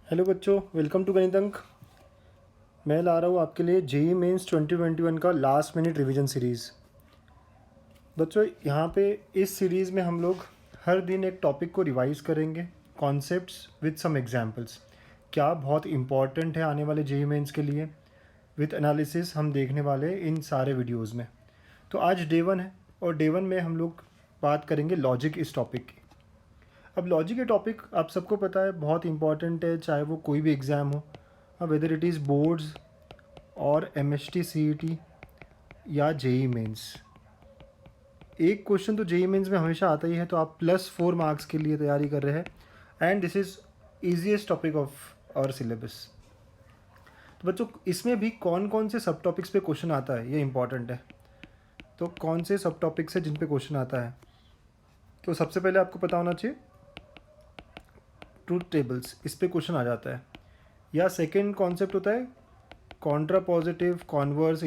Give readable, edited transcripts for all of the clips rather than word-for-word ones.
Hello बच्चों, welcome to गणित अंक। मैं ला रहा हूँ आपके लिए जेईई मेंस 2021 का लास्ट मिनट रिवीजन सीरीज़। बच्चों, यहाँ पे इस सीरीज़ में हम लोग हर दिन एक टॉपिक को रिवाइज़ करेंगे, कॉन्सेप्ट्स विद सम एग्जांपल्स। क्या बहुत इम्पॉर्टेंट है आने वाले जेईई मेंस के लिए, विद एनालिसिस हम देखने वाले इन सारे वीडियोज़ में। तो आज डे 1 है और डे 1 में हम लोग बात करेंगे लॉजिक इस टॉपिक की। अब लॉजिक के टॉपिक आप सबको पता है बहुत इंपॉर्टेंट है, चाहे वो कोई भी एग्ज़ाम हो, वेदर इट इज़ बोर्ड्स और एमएसटी सीईटी या जेईई मेंस। एक क्वेश्चन तो जेईई मेंस में हमेशा आता ही है, तो आप +4 मार्क्स के लिए तैयारी कर रहे हैं and this is easiest topic of our syllabus. तो बच्चों, इसमें भी कौन कौन से सब टॉपिक्स पे क्वेश्चन आता है ये इंपॉर्टेंट है। तो कौन से सब टॉपिक्स है जिन पे क्वेश्चन आता है, तो सबसे पहले आपको पता होना चाहिए ट्रूथ टेबल्स, इस पे क्वेश्चन आ जाता है। या सेकेंड कॉन्सेप्ट होता है Contra positive, converse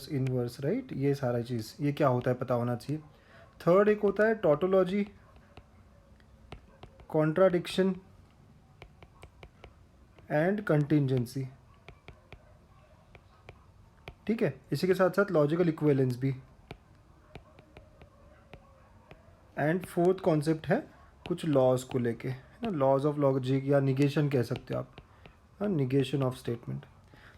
inverse, right. ये सारा चीज़ ये क्या होता है पता होना चाहिए। थर्ड एक होता है टोटोलॉजी, कॉन्ट्राडिक्शन एंड कंटिंजेंसी, ठीक है। इसी के साथ साथ लॉजिकल इक्विवेलेंस भी। एंड फोर्थ कॉन्सेप्ट है कुछ लॉज को लेके, है ना, लॉज ऑफ लॉजिक या निगेशन कह सकते हो आप, हाँ, निगेशन ऑफ स्टेटमेंट।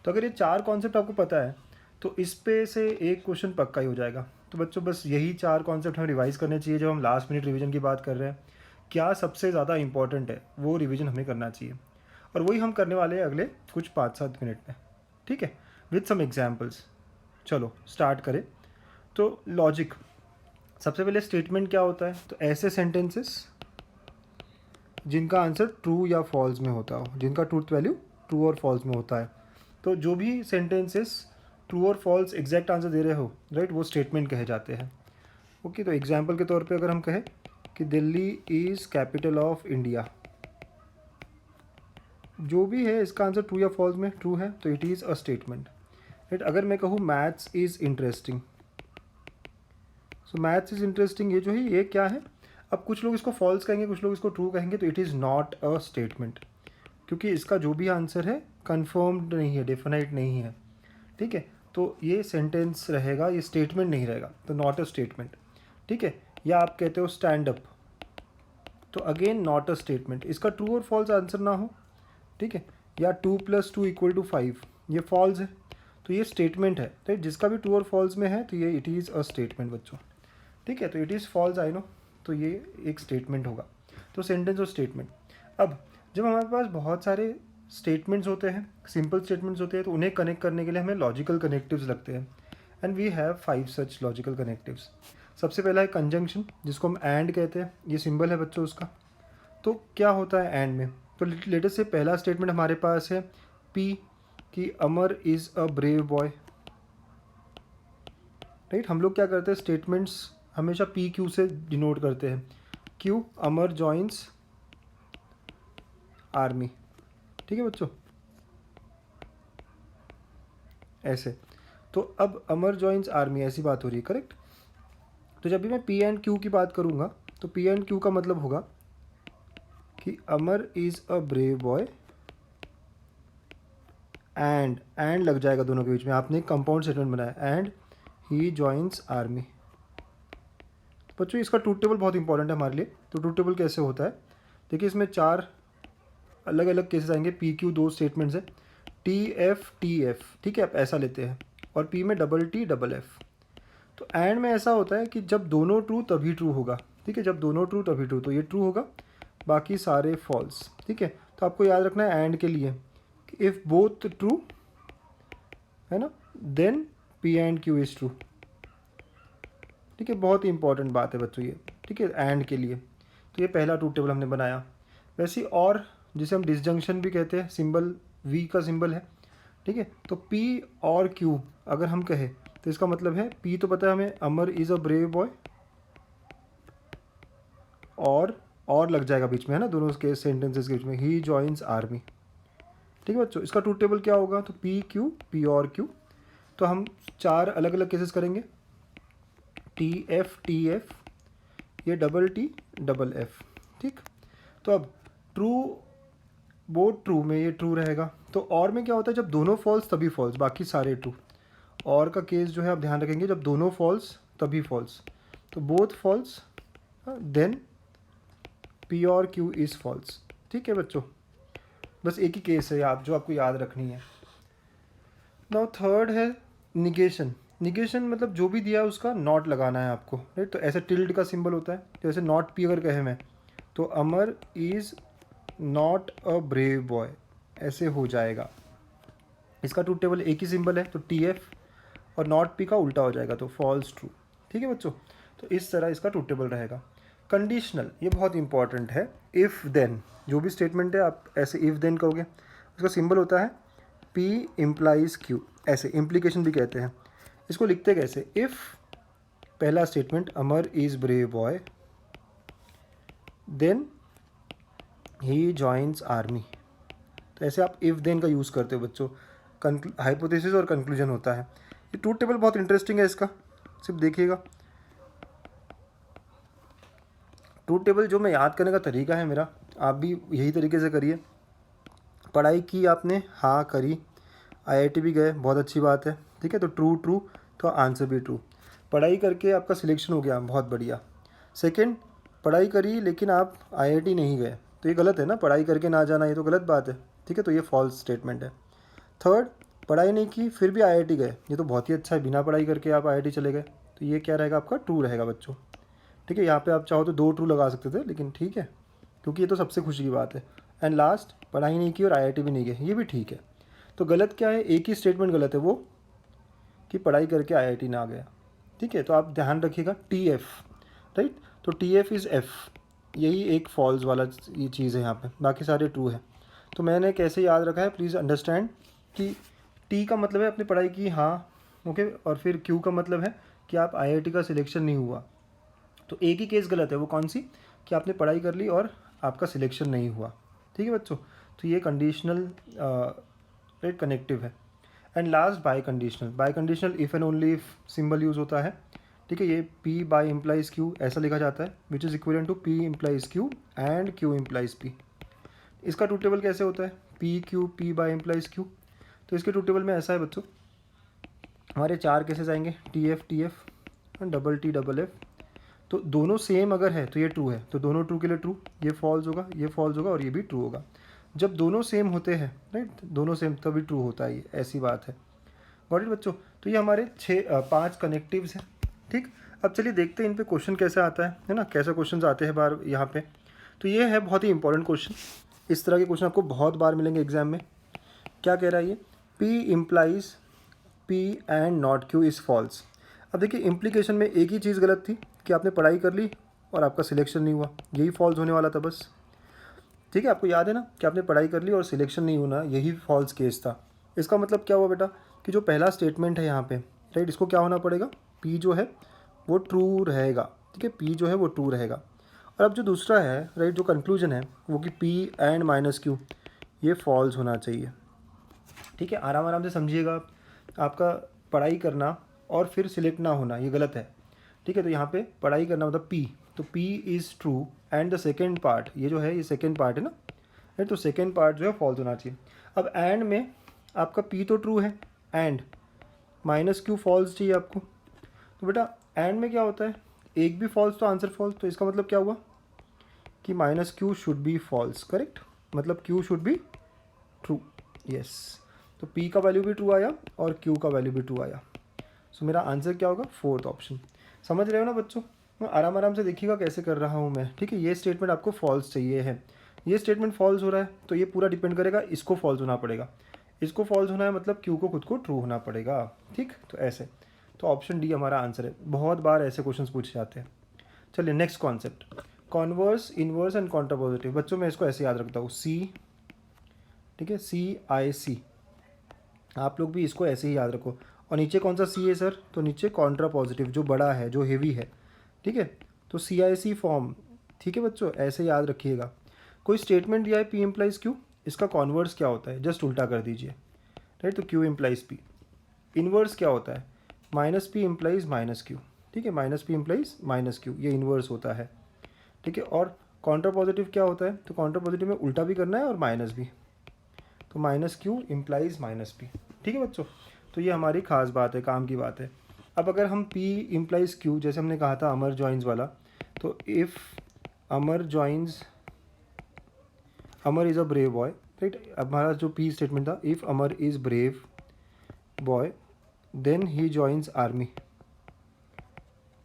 तो अगर ये 4 कॉन्सेप्ट आपको पता है तो इस पे से एक क्वेश्चन पक्का ही हो जाएगा। तो बच्चों, बस यही 4 कॉन्सेप्ट हमें रिवाइज़ करने चाहिए जब हम लास्ट मिनट रिवीजन की बात कर रहे हैं। क्या सबसे ज़्यादा इंपॉर्टेंट है वो रिवीजन हमें करना चाहिए, और वही हम करने वाले हैं अगले कुछ 5-7 मिनट में, ठीक है, विद सम एग्जाम्पल्स। चलो स्टार्ट करें। तो लॉजिक, सबसे पहले स्टेटमेंट क्या होता है, तो ऐसे सेंटेंसेस जिनका आंसर ट्रू या फॉल्स में होता हो, जिनका ट्रूथ वैल्यू ट्रू और फॉल्स में होता है। तो जो भी सेंटेंसेस ट्रू और फॉल्स एग्जैक्ट आंसर दे रहे हो, राइट, वो स्टेटमेंट कहे जाते हैं। ओके, तो एग्जांपल के तौर पे अगर हम कहें कि Delhi is capital of India, जो भी है इसका आंसर ट्रू या फॉल्स में ट्रू है तो it is a statement, right. अगर मैं कहूँ maths is interesting, so maths is interesting, ये जो है ये क्या है। अब कुछ लोग इसको फॉल्स कहेंगे, कुछ लोग इसको ट्रू कहेंगे, तो it is not a statement, क्योंकि इसका जो भी आंसर है कन्फर्म्ड नहीं है, डेफिनाइट नहीं है, ठीक है। तो ये सेंटेंस रहेगा, ये स्टेटमेंट नहीं रहेगा, तो नॉट अ स्टेटमेंट, ठीक है। या आप कहते हो स्टैंड अप, तो अगेन नॉट अ स्टेटमेंट, इसका ट्रू और फॉल्स आंसर ना हो, ठीक है। या 2 + 2 = 5, ये फॉल्स है, तो ये स्टेटमेंट है, राइट। जिसका भी ट्रू और फॉल्स में है तो ये इट इज़ अ स्टेटमेंट बच्चों, ठीक है। तो it is false, I know, तो ये एक स्टेटमेंट होगा। तो सेंटेंस और स्टेटमेंट। अब जब हमारे पास बहुत सारे स्टेटमेंट्स होते हैं, सिंपल स्टेटमेंट्स होते हैं, तो उन्हें कनेक्ट करने के लिए हमें लॉजिकल कनेक्टिव्स लगते हैं, and we have 5 such logical connectives. सबसे पहला है कंजंक्शन, जिसको हम एंड कहते हैं, ये सिंबल है बच्चों उसका। तो क्या होता है एंड में, तो लेटेस्ट से पहला स्टेटमेंट हमारे पास है पी, कि Amar is a brave boy, right. हम लोग क्या करते हैं, स्टेटमेंट्स हमेशा पी क्यू से डिनोट करते हैं। क्यू, अमर जॉइंस आर्मी, ठीक है बच्चों, ऐसे। तो अब अमर जॉइंस आर्मी, ऐसी बात हो रही है, करेक्ट। तो जब भी मैं पी एंड क्यू की बात करूँगा तो पी एंड क्यू का मतलब होगा कि Amar is a brave boy and लग जाएगा दोनों के बीच में, आपने एक कंपाउंड स्टेटमेंट बनाया, एंड ही जॉइंस आर्मी। बच्चों, इसका ट्रूथ टेबल बहुत इंपॉर्टेंट है हमारे लिए। तो ट्रूथ टेबल कैसे होता है, देखिए इसमें 4 अलग अलग केसेस आएंगे। पी क्यू 2 स्टेटमेंट्स है, टी एफ, ठीक है, आप ऐसा लेते हैं, और पी में टी एफ। तो एंड में ऐसा होता है कि जब दोनों ट्रू तभी ट्रू होगा, ठीक है, जब दोनों ट्रू तभी ट्रू, तो ये ट्रू होगा, बाकी सारे फॉल्स, ठीक है। तो आपको याद रखना है एंड के लिए कि इफ़ बोथ ट्रू, है ना, then P and Q is true, ठीक है। बहुत ही इंपॉर्टेंट बात है बच्चों ये, ठीक है, एंड के लिए। तो ये पहला ट्रूथ टेबल हमने बनाया। वैसे और जिसे हम डिसजंक्शन भी कहते हैं, सिंबल वी का सिंबल है, ठीक है। तो पी और क्यू अगर हम कहें तो इसका मतलब है, पी तो पता है हमें, अमर इज़ अ ब्रेव बॉय, और लग जाएगा बीच में, है ना, दोनों के सेंटेंसेस के बीच में, ही जॉइंस आर्मी, ठीक है बच्चों। इसका ट्रूथ टेबल क्या होगा, तो पी और क्यू। तो हम 4 अलग अलग केसेस करेंगे, टी एफ, ये डबल एफ, ठीक। तो अब ट्रू, बोथ ट्रू में ये ट्रू रहेगा। तो और में क्या होता है, जब दोनों फॉल्स तभी फॉल्स, बाकी सारे ट्रू। और का केस जो है आप ध्यान रखेंगे, जब दोनों फॉल्स तभी फॉल्स। तो बोथ फॉल्स देन पी और क्यू इज़ फॉल्स। ठीक है बच्चों, बस एक ही केस है आप जो आपको याद रखनी है। नाउ थर्ड है निगेशन। निगेशन मतलब जो भी दिया है उसका नॉट लगाना है आपको, राइट। तो ऐसे टिल्ड का सिंबल होता है, जैसे नॉट पी अगर कहे मैं, तो Amar is not a brave boy, ऐसे हो जाएगा। इसका ट्रूथ टेबल एक ही सिंबल है, तो टी एफ, और नॉट पी का उल्टा हो जाएगा तो फॉल्स ट्रू। ठीक है बच्चों, तो इस तरह इसका ट्रूथ टेबल रहेगा। कंडीशनल, ये बहुत इंपॉर्टेंट है। इफ़ देन, जो भी स्टेटमेंट है आप ऐसे इफ़ देन कहोगे, उसका सिंबल होता है पी इम्प्लाइज क्यू, ऐसे इम्प्लीकेशन भी कहते हैं। इसको लिखते कैसे, इफ़ पहला statement Amar is brave boy, then he joins army. तो ऐसे आप इफ़ देन का यूज़ करते हो बच्चों, हाइपोथेसिस और कंक्लूजन होता है। ये ट्रूथ टेबल बहुत इंटरेस्टिंग है, इसका सिर्फ देखिएगा। ट्रूथ टेबल जो मैं याद करने का तरीका है मेरा, आप भी यही तरीके से करिए। पढ़ाई की आपने, हाँ करी, आईआईटी भी गए, बहुत अच्छी बात है। ठीक है, तो ट्रू ट्रू, तो आंसर भी ट्रू। पढ़ाई करके आपका सिलेक्शन हो गया, बहुत बढ़िया। सेकंड, पढ़ाई करी लेकिन आप आईआईटी नहीं गए, तो ये गलत है ना, पढ़ाई करके ना जाना, ये तो गलत बात है। ठीक है, तो ये फॉल्स स्टेटमेंट है। थर्ड, पढ़ाई नहीं की फिर भी आईआईटी गए, ये तो बहुत ही अच्छा है, बिना पढ़ाई करके आप आईआईटी चले गए, तो ये क्या रहेगा आपका, ट्रू रहेगा बच्चों। ठीक है, यहाँ पे आप चाहो तो 2 ट्रू लगा सकते थे, लेकिन ठीक है, क्योंकि ये तो सबसे खुशी की बात है। एंड लास्ट, पढ़ाई नहीं की और आईआईटी भी नहीं गए, ये भी ठीक है। तो गलत क्या है, एक ही स्टेटमेंट गलत है, वो कि पढ़ाई करके आईआईटी ना गया। ठीक है, तो आप ध्यान रखिएगा टी एफ, राइट। तो टी एफ इज़ एफ, यही एक फॉल्स वाला ये चीज़ है यहाँ पे, बाकी सारे ट्रू है। तो मैंने कैसे याद रखा है, प्लीज़ अंडरस्टैंड कि टी का मतलब है अपनी पढ़ाई की, हाँ ओके, और फिर क्यू का मतलब है कि आप आईआईटी का सिलेक्शन नहीं हुआ। तो एक ही केस गलत है, वो कौन सी, कि आपने पढ़ाई कर ली और आपका सिलेक्शन नहीं हुआ। ठीक है बच्चों, तो ये कंडीशनल राइट कनेक्टिव है। And last bye conditional. Bye conditional if and only if symbol use होता है। ठीक है, ये पी बाय इम्प्लाइज क्यू ऐसा लिखा जाता है, which is equivalent to P implies Q and Q implies P. इसका ट्रूथ टेबल कैसे होता है, P Q P by implies Q. तो इसके ट्रूथ टेबल में ऐसा है बच्चों, हमारे 4 केसेस आएंगे, T F double T double F. तो दोनों सेम अगर है तो ये ट्रू है, तो दोनों ट्रू के लिए ट्रू, ये फॉल्स होगा, ये फॉल्स होगा और ये भी ट्रू होगा। जब दोनों सेम होते हैं, राइट, दोनों सेम तभी ट्रू होता है, ये ऐसी बात है। गॉट इट बच्चों, तो ये हमारे 5 कनेक्टिव्स हैं। ठीक, अब चलिए देखते हैं इन पे क्वेश्चन कैसे आता है ना, कैसे क्वेश्चन आते हैं बार यहाँ पे। तो ये है बहुत ही इंपॉर्टेंट क्वेश्चन, इस तरह के क्वेश्चन आपको बहुत बार मिलेंगे एग्जाम में। क्या कह रहा है ये, P implies P and not Q is false. अब देखिए इम्प्लीकेशन में एक ही चीज़ गलत थी कि आपने पढ़ाई कर ली और आपका सिलेक्शन नहीं हुआ, यही फॉल्स होने वाला था बस। ठीक है, आपको याद है ना कि आपने पढ़ाई कर ली और सिलेक्शन नहीं होना, यही फॉल्स केस था। इसका मतलब क्या हुआ बेटा, कि जो पहला स्टेटमेंट है यहाँ पे, राइट, इसको क्या होना पड़ेगा, पी जो है वो ट्रू रहेगा। ठीक है, पी जो है वो ट्रू रहेगा। और अब जो दूसरा है, राइट, जो कंक्लूजन है वो कि पी एंड माइनस क्यू, ये फॉल्स होना चाहिए। ठीक है, आराम आराम से समझिएगा आप। आपका पढ़ाई करना और फिर सिलेक्ट ना होना ये गलत है। ठीक है, तो यहाँ पे पढ़ाई करना मतलब पी, तो P is true and the second part, ये जो है ये सेकेंड पार्ट है ना, राइट, तो सेकेंड पार्ट जो है फॉल्स होना चाहिए। अब एंड में आपका पी तो ट्रू है, एंड माइनस क्यू फॉल्स चाहिए आपको। तो बेटा एंड में क्या होता है, एक भी फॉल्स तो आंसर फॉल्स, तो इसका मतलब क्या हुआ कि minus Q should be false, correct, मतलब Q should be true, yes. तो पी का वैल्यू भी ट्रू आया और क्यू का वैल्यू भी ट्रू आया। सो मेरा आंसर क्या होगा, 4th ऑप्शन। समझ रहे हो ना बच्चों, आराम आराम से देखिएगा कैसे कर रहा हूँ मैं। ठीक है, ये स्टेटमेंट आपको फॉल्स चाहिए है, ये स्टेटमेंट फॉल्स हो रहा है, तो ये पूरा डिपेंड करेगा, इसको फॉल्स होना पड़ेगा, इसको फॉल्स होना है मतलब क्यू को खुद को ट्रू होना पड़ेगा। ठीक, तो ऐसे, तो ऑप्शन डी हमारा आंसर है। बहुत बार ऐसे क्वेश्चन पूछे जाते हैं। चलिए next concept, converse, inverse and contrapositive. बच्चों मैं इसको ऐसे याद रखता हूँ, सी, ठीक है, CIC, आप लोग भी इसको ऐसे ही याद रखो। और नीचे कौन सा सी है सर, तो नीचे कॉन्ट्रा पॉजिटिव, जो बड़ा है, जो हेवी है। ठीक है, तो CIC फॉर्म। ठीक है बच्चों, ऐसे याद रखिएगा। कोई स्टेटमेंट दिया है पी इम्प्लाइज क्यू, इसका कॉन्वर्स क्या होता है, जस्ट उल्टा कर दीजिए, राइट, तो क्यू इम्प्लाइज पी। इन्वर्स क्या होता है, minus P implies minus Q. ठीक है, minus P implies minus Q, ये इन्वर्स होता है। ठीक है, और काउंटर पॉजिटिव क्या होता है, तो काउंटर पॉजिटिव में उल्टा भी करना है और माइनस भी, तो minus Q implies minus P. ठीक है बच्चों, तो ये हमारी खास बात है, काम की बात है। अब अगर हम पी इम्प्लाइज क्यू, जैसे हमने कहा था अमर जॉइंस वाला, तो if Amar joins, Amar is a brave boy, right. अब हमारा जो पी स्टेटमेंट था, if Amar is brave boy then he joins army.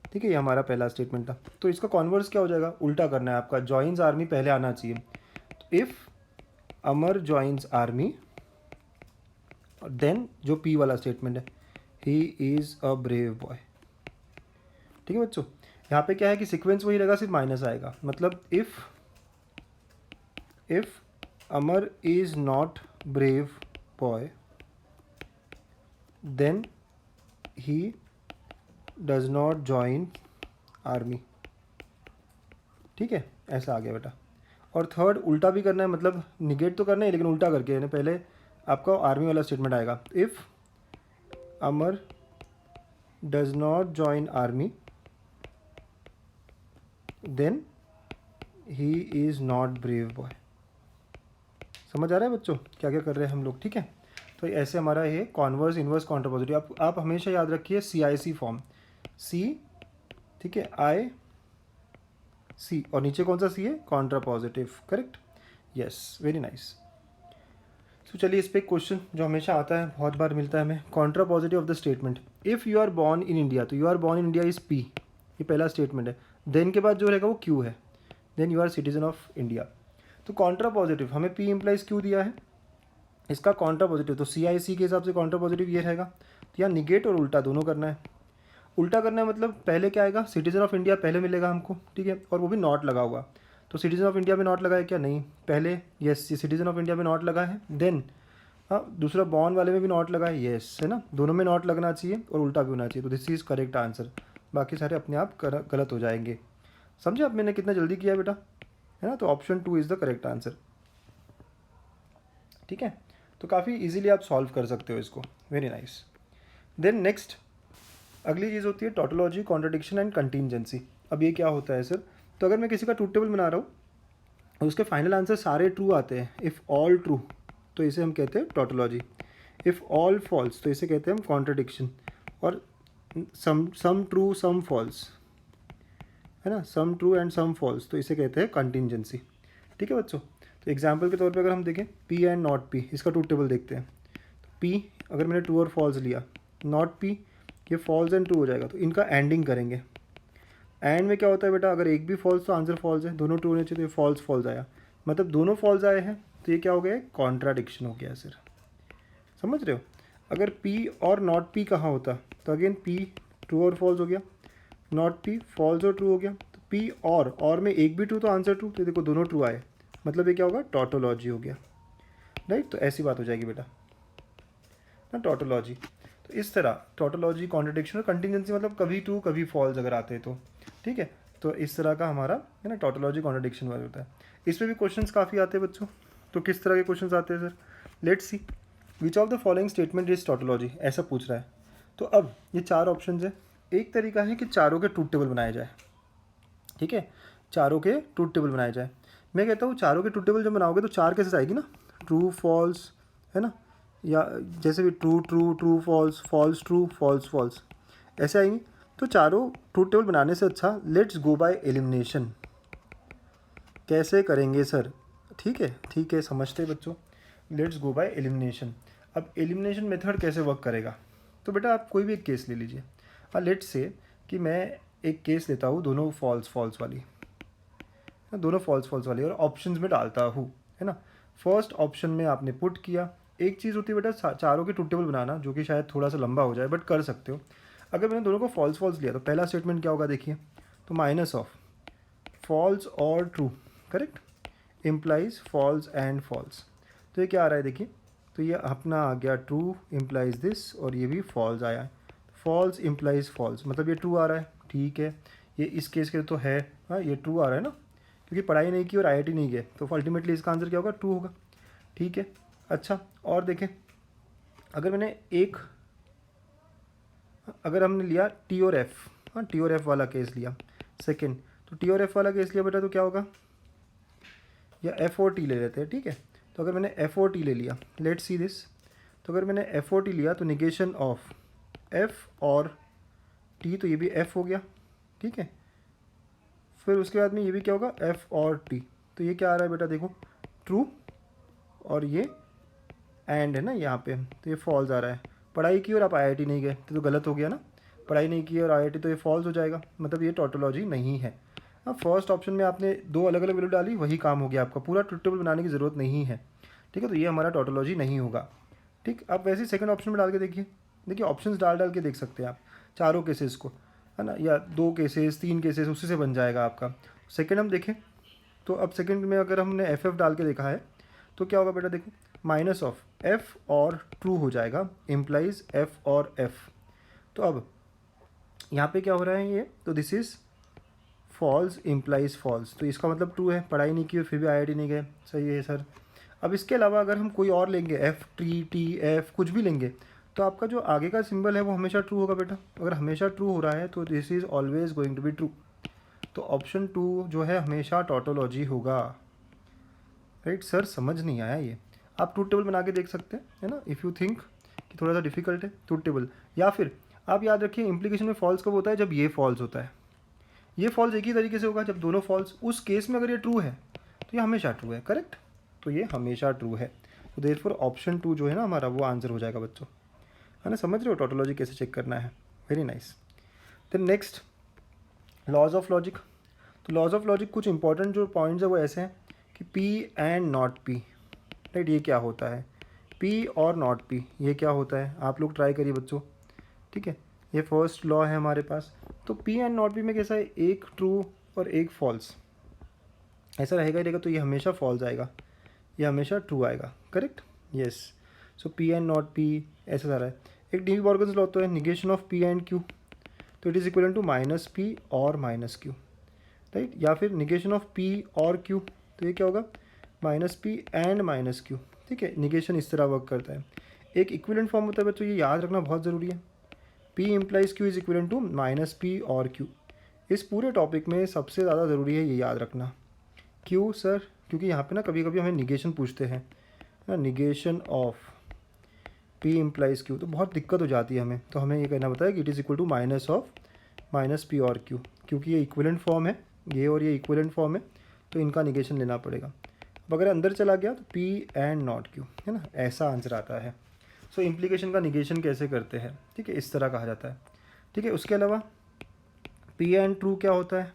ठीक है, ये हमारा पहला स्टेटमेंट था। तो इसका कॉन्वर्स क्या हो जाएगा, उल्टा करना है आपका, जॉइंस आर्मी पहले आना चाहिए। तो if Amar joins army, then जो पी वाला स्टेटमेंट है, he is a brave boy. ठीक है बच्चों, यहाँ पे क्या है कि सीक्वेंस वही रहेगा, सिर्फ माइनस आएगा। मतलब if Amar is not brave boy then he does not join army. ठीक है, ऐसा आ गया बेटा। और थर्ड उल्टा भी करना है, मतलब निगेट तो करना है लेकिन उल्टा करके, यानी पहले आपका आर्मी वाला स्टेटमेंट आएगा, if Amar does not join army then he is not brave boy. समझ आ रहा है बच्चों क्या क्या कर रहे हैं हम लोग। ठीक है, तो ऐसे हमारा ये कॉन्वर्स इन्वर्स काउंटर पॉजिटिव, आप हमेशा याद रखिए CIC फॉर्म, सी, ठीक है, आई सी, और नीचे कौन सा सी है, Contra positive, correct, yes, very nice. तो चलिए इस पर क्वेश्चन जो हमेशा आता है, बहुत बार मिलता है हमें, contrapositive of the statement, if you are born in India, तो you are born in India is P, ये पहला स्टेटमेंट है। देन के बाद जो रहेगा वो क्यू है, then you are citizen of India. तो कॉन्ट्रा पॉजिटिव हमें पी इम्प्लाइज क्यू दिया है, इसका कॉन्ट्रा पॉजिटिव तो CIC के हिसाब से कॉन्ट्रा पॉजिटिव ये रहेगा। तो यहाँ निगेट और उल्टा दोनों करना है। उल्टा करना है मतलब पहले क्या आएगा, सिटीजन ऑफ इंडिया पहले मिलेगा हमको, ठीक है, और वो भी नॉट लगा हुआ। तो सिटीजन ऑफ इंडिया में नॉट लगा है क्या, नहीं, पहले यस, सिटीजन ऑफ इंडिया में नॉट लगा है। देन हाँ, दूसरा बॉर्न वाले में भी नॉट लगा है, यस, है ना, दोनों में नॉट लगना चाहिए और उल्टा भी होना चाहिए। तो दिस इज़ करेक्ट आंसर, बाकी सारे अपने आप गलत हो जाएंगे। समझे आप, मैंने कितना जल्दी किया बेटा, है ना। तो option 2 is the correct answer. ठीक है, तो काफ़ी इजीली आप सॉल्व कर सकते हो इसको, वेरी नाइस। देन नेक्स्ट अगली चीज़ होती है टोटोलॉजी, कॉन्ट्रडिक्शन एंड कंटीजेंसी। अब ये क्या होता है सर, तो अगर मैं किसी का ट्रूथ टेबल बना रहा हूँ और उसके फाइनल आंसर सारे ट्रू आते हैं, इफ़ ऑल ट्रू तो इसे हम कहते हैं टोटोलॉजी, इफ़ ऑल फॉल्स तो इसे कहते हैं हम कॉन्ट्रडिक्शन, और सम ट्रू सम फॉल्स, है ना, some true and some false तो इसे कहते हैं कंटीजेंसी। ठीक है बच्चों, तो एग्जाम्पल के तौर पे अगर हम देखें पी एंड नॉट पी, इसका ट्रूथ टेबल देखते हैं। तो पी अगर मैंने ट्रू और फॉल्स लिया, नॉट पी ये फॉल्स एंड ट्रू हो जाएगा, तो इनका एंडिंग करेंगे। एंड में क्या होता है बेटा, अगर एक भी फॉल्स तो आंसर फॉल्स है, दोनों ट्रू होने चाहिए, तो ये फॉल्स फॉल्स आया, मतलब दोनों फॉल्स आए हैं, तो ये क्या हो गया, कॉन्ट्राडिक्शन हो गया सर। समझ रहे हो, अगर पी और नॉट पी कहाँ होता, तो अगेन पी ट्रू और फॉल्स हो गया, नॉट पी फॉल्स और ट्रू हो गया, तो पी और में एक भी ट्रू तो आंसर ट्रू, तो देखो दोनों ट्रू आए, मतलब ये क्या होगा, टोटोलॉजी हो गया, राइट। तो ऐसी बात हो जाएगी बेटा ना, टोटोलॉजी। तो इस तरह टोटोलॉजी, कॉन्ट्रडिक्शन और कंटीजेंसी, मतलब कभी ट्रू कभी फॉल्स अगर आते हैं तो, ठीक है। तो इस तरह का हमारा है ना टोटोलॉजी कॉन्ट्रडिक्शन वाला होता है। इसमें भी क्वेश्चंस काफ़ी आते हैं बच्चों, तो किस तरह के क्वेश्चंस आते हैं sir, let's see, which of the following statement is tautology, ऐसा पूछ रहा है। तो अब ये 4 ऑप्शन है, एक तरीका है कि चारों के ट्रूथ टेबल बनाए जाए, ठीक है, चारों के ट्रूथ टेबल बनाए जाए। मैं कहता हूँ चारों के ट्रूथ टेबल जब बनाओगे तो 4 कैसे आएगी ना, ट्रू फॉल्स, है ना, या जैसे भी true true true false false true false false ऐसे आएंगी। तो चारों ट्रूथ टेबल बनाने से अच्छा लेट्स गो बाय एलिमिनेशन। कैसे करेंगे सर, ठीक है समझते बच्चों, लेट्स गो बाय एलिमिनेशन। अब एलिमिनेशन मेथड कैसे वर्क करेगा, तो बेटा आप कोई भी एक केस ले लीजिए। हाँ, लेट्स से कि मैं एक केस लेता हूँ, दोनों फॉल्स फॉल्स वाली, दोनों फॉल्स फॉल्स वाली, और ऑप्शंस में डालता हूँ, है ना। फर्स्ट ऑप्शन में आपने पुट किया, एक चीज़ होती है बेटा चारों के ट्रूथ टेबल बनाना, जो कि शायद थोड़ा सा लंबा हो जाए बट कर सकते हो। अगर मैंने दोनों को फॉल्स फॉल्स लिया तो पहला स्टेटमेंट क्या होगा देखिए, तो माइनस ऑफ फॉल्स और true, correct, implies false and false. तो ये क्या आ रहा है देखिए, तो ये अपना आ गया ट्रू इम्प्लाइज दिस, और ये भी फॉल्स आया है, फॉल्स इम्प्लाइज फॉल्स, मतलब ये ट्रू आ रहा है, ठीक है, ये इस केस के तो है, हाँ ये ट्रू आ रहा है ना, क्योंकि पढ़ाई नहीं की और IIT नहीं गए, तो अल्टीमेटली इसका आंसर क्या होगा, ट्रू होगा, ठीक है। अच्छा, और देखें, अगर हमने लिया T और F, हाँ T और F वाला केस लिया सेकंड, तो T और F वाला केस लिया बेटा, तो क्या होगा, या एफ और टी ले लेते हैं, ठीक है। तो अगर मैंने एफ और टी ले लिया, लेट्स सी दिस, तो अगर मैंने एफ और टी लिया तो निगेशन ऑफ एफ और टी, तो ये भी एफ हो गया, ठीक है। फिर उसके बाद में ये भी क्या होगा, एफ और टी, तो ये क्या आ रहा है बेटा, देखो ट्रू, और ये एंड है ना यहाँ पे, तो ये फॉल्स आ रहा है। पढ़ाई की और आप आईआईटी नहीं गए तो गलत हो गया ना, पढ़ाई नहीं की और आईआईटी, तो ये फॉल्स हो जाएगा, मतलब ये टोटोलॉजी नहीं है। अब फर्स्ट ऑप्शन में आपने दो अलग अलग वैल्यू डाली, वही काम हो गया आपका, पूरा ट्रुथ टेबल बनाने की ज़रूरत नहीं है, ठीक है। तो ये हमारा टोटोलॉजी नहीं होगा, ठीक। अब वैसे ही सेकंड ऑप्शन में डाल के देखिए, देखिए ऑप्शंस डाल डाल के देख सकते हैं आप चारों केसेस को, है ना, या 2 केसेस 3 केसेस, उसी से बन जाएगा आपका। सेकंड हम देखें तो अब सेकंड में अगर हमने एफ एफ डाल के देखा है तो क्या होगा बेटा, देखो माइनस ऑफ एफ और ट्रू हो जाएगा, इम्प्लाइज एफ और एफ। तो अब यहाँ पे क्या हो रहा है ये, तो this is false implies false, तो इसका मतलब ट्रू है, पढ़ाई नहीं की और फिर भी आईआईटी नहीं गए, सही है सर। अब इसके अलावा अगर हम कोई और लेंगे, एफ टी टी एफ कुछ भी लेंगे, तो आपका जो आगे का सिंबल है वो हमेशा ट्रू होगा बेटा। अगर हमेशा ट्रू हो रहा है तो this is always going to be true, तो ऑप्शन 2 जो है हमेशा टोटोलॉजी होगा, राइट सर। समझ नहीं आया ये, आप ट्रूथ टेबल बना के देख सकते हैं, है ना, इफ़ यू थिंक कि थोड़ा सा डिफिकल्ट है ट्रूथ टेबल। या फिर आप याद रखिए इम्प्लीकेशन में फॉल्स कब होता है, जब ये फॉल्स होता है। ये फॉल्स एक ही तरीके से होगा जब दोनों फॉल्स, उस केस में अगर ये ट्रू है तो ये हमेशा ट्रू है, करेक्ट, तो ये हमेशा ट्रू है। तो देयरफॉर ऑप्शन 2 जो है ना हमारा, वो आंसर हो जाएगा बच्चों, है ना। समझ रहे हो टोटोलॉजी कैसे चेक करना है, very nice. Then next laws of logic. तो लॉज ऑफ लॉजिक कुछ इंपॉर्टेंट जो पॉइंट्स है वो ऐसे हैं कि P and not P, right, ये क्या होता है, पी और नॉट पी ये क्या होता है, आप लोग ट्राई करिए बच्चों, ठीक है। ये फर्स्ट लॉ है हमारे पास। तो पी एंड नॉट पी में कैसा है, एक ट्रू और एक फॉल्स, ऐसा रहेगा ही रहेगा, तो ये हमेशा फॉल्स आएगा, ये हमेशा ट्रू आएगा, correct, yes. So P and not P ऐसा सारा है। एक डी मॉर्गन्स लॉ तो है negation of P and Q, तो it is equal to minus P और माइनस क्यू, राइट। या फिर निगेशन ऑफ पी और क्यू, तो ये क्या होगा, minus P and minus Q, ठीक है। निगेशन इस तरह वर्क करता है। एक इक्विवेलेंट फॉर्म होता है बच्चों, ये याद रखना बहुत ज़रूरी है, P implies Q is equal to minus P और क्यू। इस पूरे टॉपिक में सबसे ज़्यादा ज़रूरी है ये याद रखना। क्यों सर, क्योंकि यहाँ पे ना कभी कभी हमें निगेशन पूछते हैं ना, negation of P implies Q, तो बहुत दिक्कत हो जाती है हमें, तो हमें ये कहना पता है कि it is equal to minus of minus P और क्यू, क्योंकि ये इक्विवेलेंट फॉर्म है, ये और ये इक्विवेलेंट फॉर्म है, तो इनका निगेशन लेना पड़ेगा। अब अगर अंदर चला गया तो पी एंड नॉट क्यू, है ना, ऐसा आंसर आता है। सो इम्प्लीकेशन का निगेशन कैसे करते हैं, ठीक है, इस तरह कहा जाता है, ठीक है। उसके अलावा पी एंड ट्रू क्या होता है,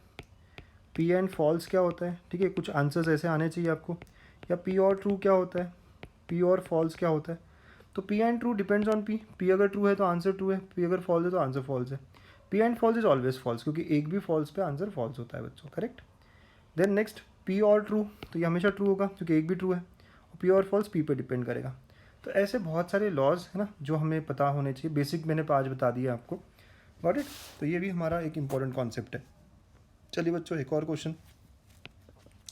पी एंड फॉल्स क्या होता है, ठीक है, कुछ आंसर्स ऐसे आने चाहिए आपको। या पी और ट्रू क्या होता है, पी और फॉल्स क्या होता है। तो P and true depends on P, P अगर ट्रू है तो आंसर ट्रू है, पी अगर फॉल्स है तो आंसर फॉल्स है। P and false is always false, क्योंकि एक भी फॉल्स पे आंसर फॉल्स होता है बच्चों, करेक्ट। देन नेक्स्ट पी और ट्रू, तो ये हमेशा ट्रू होगा क्योंकि एक भी ट्रू है, और पी और फॉल्स पी पे डिपेंड करेगा। तो ऐसे बहुत सारे लॉज है ना जो हमें पता होने चाहिए, बेसिक मैंने 5 बता दिया आपको, गॉट इट। तो ये भी हमारा एक इंपॉर्टेंट कॉन्सेप्ट है। चलिए बच्चों एक और क्वेश्चन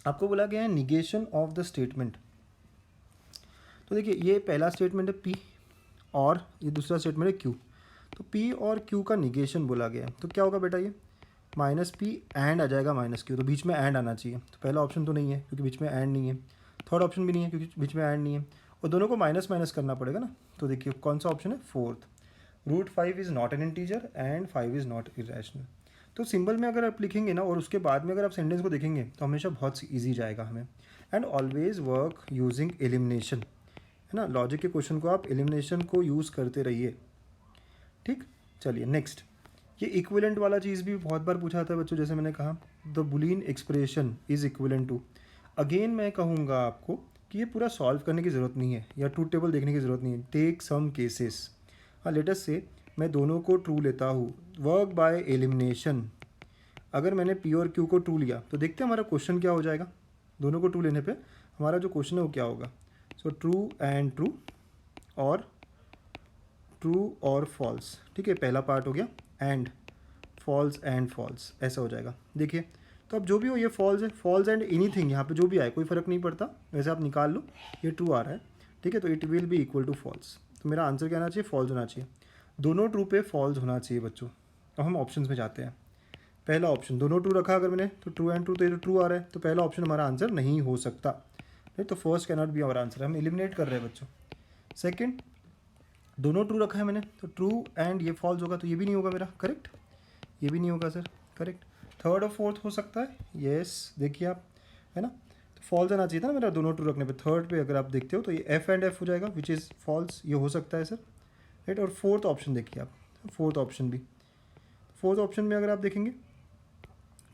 आपको बोला गया है, निगेशन ऑफ द स्टेटमेंट। तो देखिए ये पहला स्टेटमेंट है पी और ये दूसरा स्टेटमेंट है क्यू, तो पी और क्यू का निगेशन बोला गया है, तो क्या होगा बेटा, ये माइनस पी एंड आ जाएगा माइनस क्यू, तो बीच में एंड आना चाहिए। तो पहला ऑप्शन तो नहीं है क्योंकि बीच में एंड नहीं है, थर्ड ऑप्शन भी नहीं है क्योंकि बीच में एंड नहीं है, और दोनों को माइनस माइनस करना पड़ेगा ना। तो देखिए कौन सा ऑप्शन है, fourth, root 5 is not an integer and 5 is not irrational. तो सिंबल में अगर आप लिखेंगे ना और उसके बाद में अगर आप सेंटेंस को देखेंगे तो हमेशा बहुत ईजी जाएगा हमें। And always work using elimination, है ना, लॉजिक के क्वेश्चन को आप एलिमिनेशन को यूज़ करते रहिए, ठीक। चलिए नेक्स्ट, ये इक्विवेलेंट वाला चीज़ भी बहुत बार पूछा जाता है बच्चों, जैसे मैंने कहा the Boolean expression is equivalent to. Again मैं कहूँगा आपको कि ये पूरा सॉल्व करने की ज़रूरत नहीं है या ट्रूथ टेबल देखने की ज़रूरत नहीं है, टेक सम केसेस। हाँ लेट अस से मैं दोनों को ट्रू लेता हूँ, वर्क बाय एलिमिनेशन। अगर मैंने पी और क्यू को ट्रू लिया तो देखते हैं हमारा क्वेश्चन क्या हो जाएगा, दोनों को ट्रू लेने पे हमारा जो क्वेश्चन है वो क्या होगा। सो ट्रू एंड ट्रू और ट्रू और फॉल्स, ठीक है, पहला पार्ट हो गया, एंड फॉल्स एंड फॉल्स, ऐसा हो जाएगा। देखिए तो अब जो भी हो ये फॉल्स है, फॉल्स एंड एनीथिंग, यहाँ पे जो भी आए कोई फ़र्क नहीं पड़ता, वैसे आप निकाल लो, ये ट्रू आ रहा है, ठीक है, तो it will be equal to false. तो मेरा आंसर क्या आना चाहिए, फॉल्स होना चाहिए, दोनों ट्रू पे फॉल्स होना चाहिए बच्चों। अब हम ऑप्शंस में जाते हैं, पहला ऑप्शन दोनों ट्रू रखा अगर मैंने, तो ट्रू एंड ट्रू, तो ये तो ट्रू आ रहा है, तो पहला ऑप्शन हमारा आंसर नहीं हो सकता, नहीं, तो first can not be our answer, हम एलिमिनेट कर रहे हैं बच्चों। सेकंड, दोनों ट्रू रखा है मैंने, तो ट्रू एंड ये फॉल्स होगा, तो ये भी नहीं होगा मेरा, करेक्ट, ये भी नहीं होगा सर, करेक्ट। थर्ड और फोर्थ हो सकता है, यस, देखिए आप, है ना, तो फॉल्स आना चाहिए था ना मेरा दोनों ट्रू रखने पे। थर्ड पे अगर आप देखते हो तो ये एफ एंड एफ हो जाएगा, विच इज़ फॉल्स, ये हो सकता है सर, राइट। और फोर्थ ऑप्शन देखिए आप, फोर्थ ऑप्शन भी, फोर्थ ऑप्शन में अगर आप देखेंगे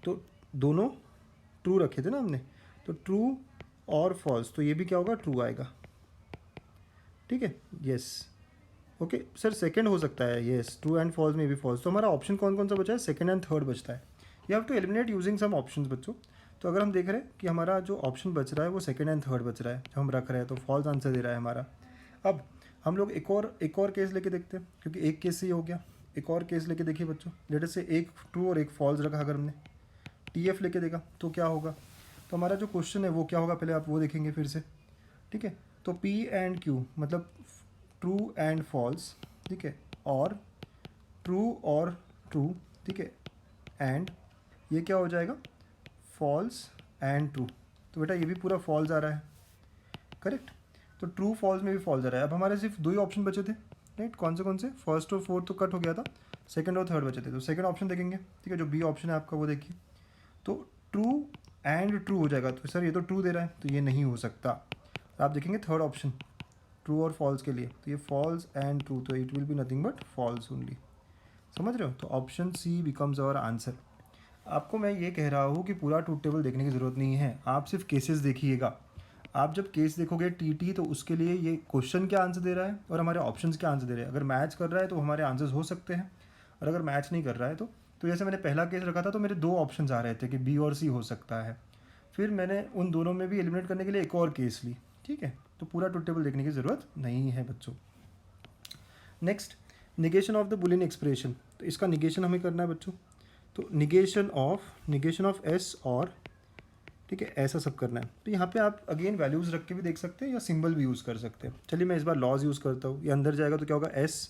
तो दोनों ट्रू रखे थे ना हमने, तो ट्रू और फॉल्स, तो ये भी क्या होगा, ट्रू आएगा, ठीक है, यस, ओके सर। सेकंड हो सकता है, यस, ट्रू एंड फॉल्स में भी फॉल्स, तो हमारा ऑप्शन कौन कौन सा बचा है, सेकंड एंड थर्ड बचता है। You have to eliminate using some options बच्चों। तो अगर हम देख रहे हैं कि हमारा जो ऑप्शन बच रहा है वो सेकंड एंड थर्ड बच रहा है, जो हम रख रहे हैं, तो फॉल्स आंसर दे रहा है हमारा। अब हम लोग एक और केस लेके देखते हैं, क्योंकि एक केस से ही हो गया, एक और केस लेके देखिए बच्चों। लेट अस से एक ट्रू और एक फॉल्स रखा, अगर हमने टी एफ लेके देखा तो क्या होगा, तो हमारा जो क्वेश्चन है वो क्या होगा, पहले आप वो देखेंगे फिर से, ठीक है। तो पी एंड क्यू मतलब ट्रू एंड फॉल्स, ठीक है, और ट्रू, ठीक है, एंड ये क्या हो जाएगा, फॉल्स एंड ट्रू, तो बेटा ये भी पूरा फॉल्स आ रहा है, करेक्ट। तो ट्रू फॉल्स में भी फॉल्स आ रहा है। अब हमारे सिर्फ दो ही ऑप्शन बचे थे, राइट, कौन से, फर्स्ट और फोर्थ तो कट हो गया था, सेकंड और थर्ड बचे थे, तो सेकंड ऑप्शन देखेंगे, ठीक है, जो बी ऑप्शन है आपका वो देखिए, तो ट्रू एंड ट्रू हो जाएगा, तो सर ये तो ट्रू दे रहा है, तो ये नहीं हो सकता। आप देखेंगे थर्ड ऑप्शन ट्रू और फॉल्स के लिए, तो ये फॉल्स एंड ट्रू, तो it will be nothing but false only, समझ रहे हो, तो option C becomes our answer. आपको मैं ये कह रहा हूँ कि पूरा ट्रूथ टेबल देखने की ज़रूरत नहीं है, आप सिर्फ केसेस देखिएगा। आप जब केस देखोगे टीटी, तो उसके लिए ये क्वेश्चन क्या आंसर दे रहा है और हमारे ऑप्शंस क्या आंसर दे रहे हैं। अगर मैच कर रहा है तो हमारे आंसर्स हो सकते हैं, और अगर मैच नहीं कर रहा है तो जैसे मैंने पहला केस रखा था, तो मेरे दो ऑप्शन आ रहे थे कि बी और सी हो सकता है, फिर मैंने उन दोनों में भी एलिमिनेट करने के लिए एक और केस ली, ठीक है। तो पूरा ट्रूथ टेबल देखने की ज़रूरत नहीं है बच्चों। Next, negation of the Boolean expression, तो इसका निगेशन हमें करना है बच्चों। तो निगेशन ऑफ एस और, ठीक है, ऐसा सब करना है। तो यहाँ पे आप अगेन वैल्यूज़ रख के भी देख सकते हैं या सिंबल भी यूज़ कर सकते हैं। चलिए मैं इस बार लॉज यूज़ करता हूँ, ये अंदर जाएगा तो क्या होगा, एस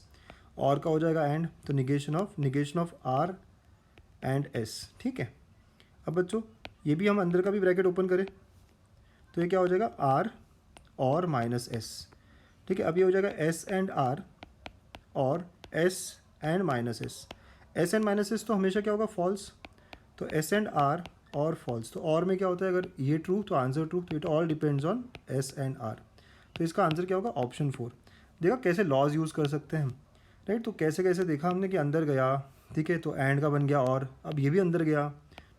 और का हो जाएगा एंड, तो negation of R and S, ठीक है। अब बच्चों ये भी हम अंदर का भी ब्रैकेट ओपन करें, तो ये क्या हो जाएगा, आर और माइनस एस, ठीक है। अब ये हो जाएगा एस एंड आर और S and minus S, S and minus S तो हमेशा क्या होगा, फॉल्स, तो एस एंड आर और फॉल्स, तो और में क्या होता है, अगर ये ट्रू तो आंसर ट्रू, तो it all depends on S and R, तो इसका आंसर क्या होगा, ऑप्शन 4। देखा कैसे लॉज यूज़ कर सकते हैं हम, राइट। तो कैसे कैसे देखा हमने कि अंदर गया, ठीक है, तो एंड का बन गया, और अब ये भी अंदर गया,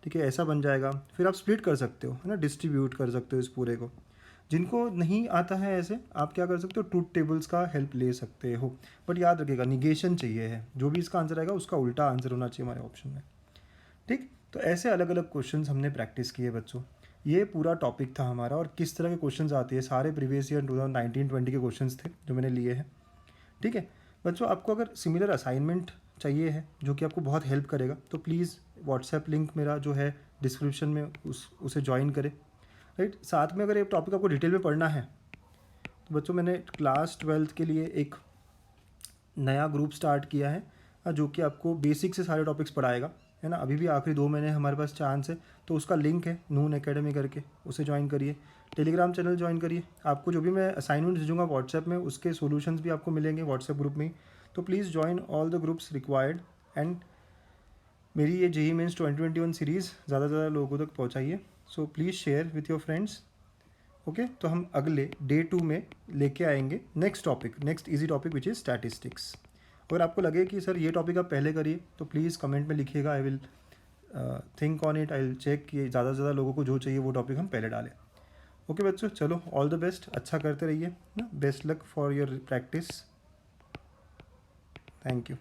ठीक है, ऐसा बन जाएगा। फिर आप स्प्लिट कर सकते हो, है ना, डिस्ट्रीब्यूट कर सकते हो इस पूरे को। जिनको नहीं आता है ऐसे, आप क्या कर सकते हो, ट्रूथ टेबल्स का हेल्प ले सकते हो, बट याद रखिएगा निगेशन चाहिए है, जो भी इसका आंसर आएगा उसका उल्टा आंसर होना चाहिए हमारे ऑप्शन में, ठीक। तो ऐसे अलग अलग क्वेश्चंस हमने प्रैक्टिस किए बच्चों। ये पूरा टॉपिक था हमारा, और किस तरह के क्वेश्चंस आते हैं, सारे प्रीवियस ईयर 2019-20 के क्वेश्चंस थे जो मैंने लिए हैं, ठीक है बच्चों। आपको अगर सिमिलर असाइनमेंट चाहिए है जो कि आपको बहुत हेल्प करेगा, तो प्लीज़ व्हाट्सएप लिंक मेरा जो है डिस्क्रिप्शन में उसे ज्वाइन करें, राइट। साथ में अगर ये टॉपिक आपको डिटेल में पढ़ना है, तो बच्चों मैंने क्लास 12th के लिए एक नया ग्रुप स्टार्ट किया है, जो कि आपको बेसिक से सारे टॉपिक्स पढ़ाएगा, है ना। अभी भी आखिरी 2 महीने हमारे पास चांस है, तो उसका लिंक है नून एकेडमी करके, उसे ज्वाइन करिए। टेलीग्राम चैनल ज्वाइन करिए, आपको जो भी मैं असाइनमेंट भेजूँगा व्हाट्सएप में, उसके सॉल्यूशंस भी आपको मिलेंगे व्हाट्सएप ग्रुप में ही। तो please join all the groups required, and मेरी ये जेईई मेंस 2021 सीरीज़ ज़्यादा से ज़्यादा लोगों तक पहुँचाइए। So please share with your friends, okay. तो हम अगले डे 2 में लेके आएंगे next easy topic which is statistics. अगर आपको लगे कि सर ये टॉपिक आप पहले करिए, तो प्लीज़ कमेंट में लिखिएगा, I will think on it, I will check कि ज़्यादा से ज़्यादा लोगों को जो चाहिए वो टॉपिक हम पहले डालें। ओके बच्चों, चलो ऑल द बेस्ट, अच्छा करते रहिए ना, best luck for your practice, thank you.